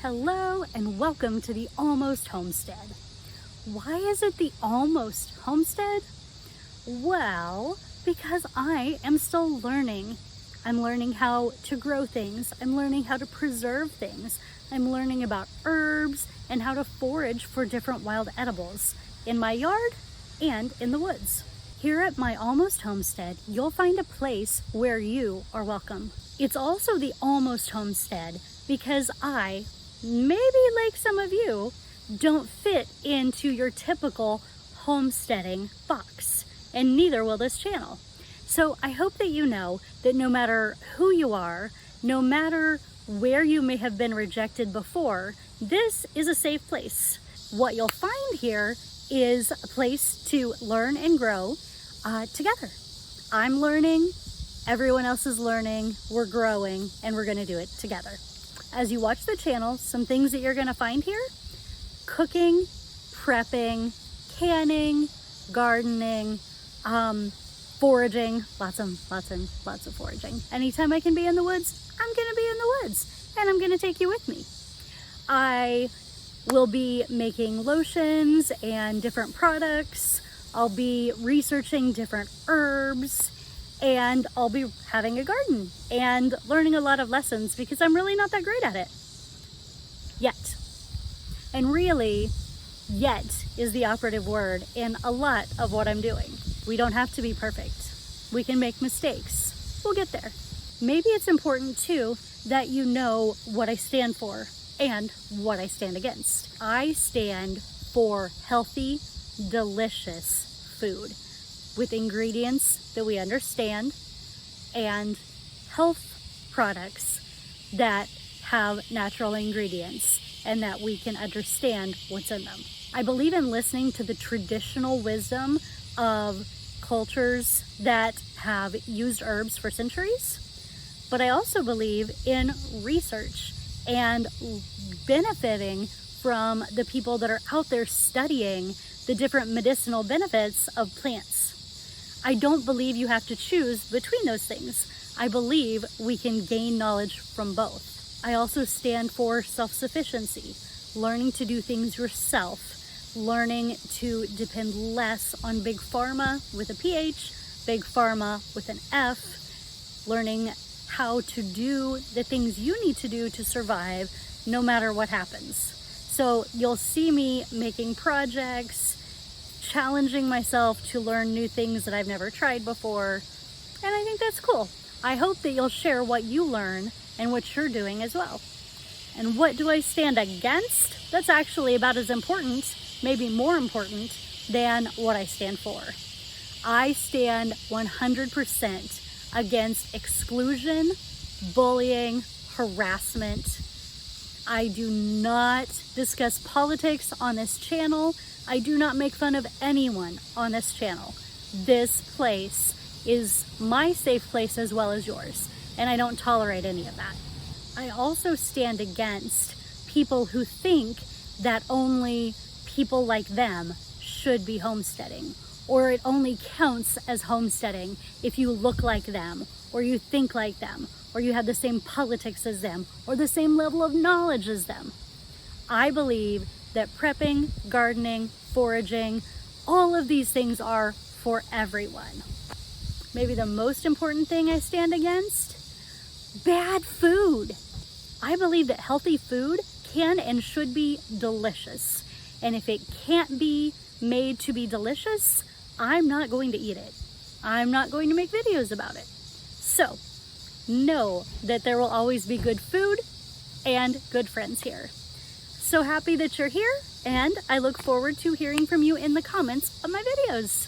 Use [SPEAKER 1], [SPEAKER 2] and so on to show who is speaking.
[SPEAKER 1] Hello and welcome to the Almost Homestead. Why is it the Almost Homestead? Well, because I am still learning. I'm learning how to grow things. I'm learning how to preserve things. I'm learning about herbs and how to forage for different wild edibles in my yard and in the woods. Here at my Almost Homestead, you'll find a place where you are welcome. It's also the Almost Homestead because I, maybe like some of you, don't fit into your typical homesteading box, and neither will this channel. So I hope that you know that no matter who you are, no matter where you may have been rejected before, this is a safe place. What you'll find here is a place to learn and grow together. I'm learning, everyone else is learning, we're growing, and we're gonna do it together. As you watch the channel, some things that you're gonna find here: cooking, prepping, canning, gardening, foraging, lots of foraging. Anytime I can be in the woods, I'm gonna be in the woods, and I'm gonna take you with me. I will be making lotions and different products. I'll be researching different herbs, and I'll be having a garden and learning a lot of lessons because I'm really not that great at it yet. And really, yet is the operative word in a lot of what I'm doing. We don't have to be perfect. We can make mistakes. We'll get there. Maybe it's important too that you know what I stand for and what I stand against. I stand for healthy, delicious food with ingredients that we understand and health products that have natural ingredients and that we can understand what's in them. I believe in listening to the traditional wisdom of cultures that have used herbs for centuries, but I also believe in research and benefiting from the people that are out there studying the different medicinal benefits of plants. I don't believe you have to choose between those things. I believe we can gain knowledge from both. I also stand for self-sufficiency, learning to do things yourself, learning to depend less on big pharma with a PH, big pharma with an F, learning how to do the things you need to do to survive no matter what happens. So you'll see me making projects, challenging myself to learn new things that I've never tried before, and I think that's cool. I hope that you'll share what you learn and what you're doing as well. And what do I stand against? That's actually about as important, maybe more important, than what I stand for. I stand 100% against exclusion, bullying, harassment. I do not discuss politics on this channel. I do not make fun of anyone on this channel. This place is my safe place as well as yours, and I don't tolerate any of that. I also stand against people who think that only people like them should be homesteading, or it only counts as homesteading if you look like them, or you think like them, or you have the same politics as them, or the same level of knowledge as them. I believe that prepping, gardening, foraging, all of these things are for everyone. Maybe the most important thing I stand against: bad food. I believe that healthy food can and should be delicious. And if it can't be made to be delicious, I'm not going to eat it. I'm not going to make videos about it. So know that there will always be good food and good friends here. So happy that you're here, and I look forward to hearing from you in the comments of my videos.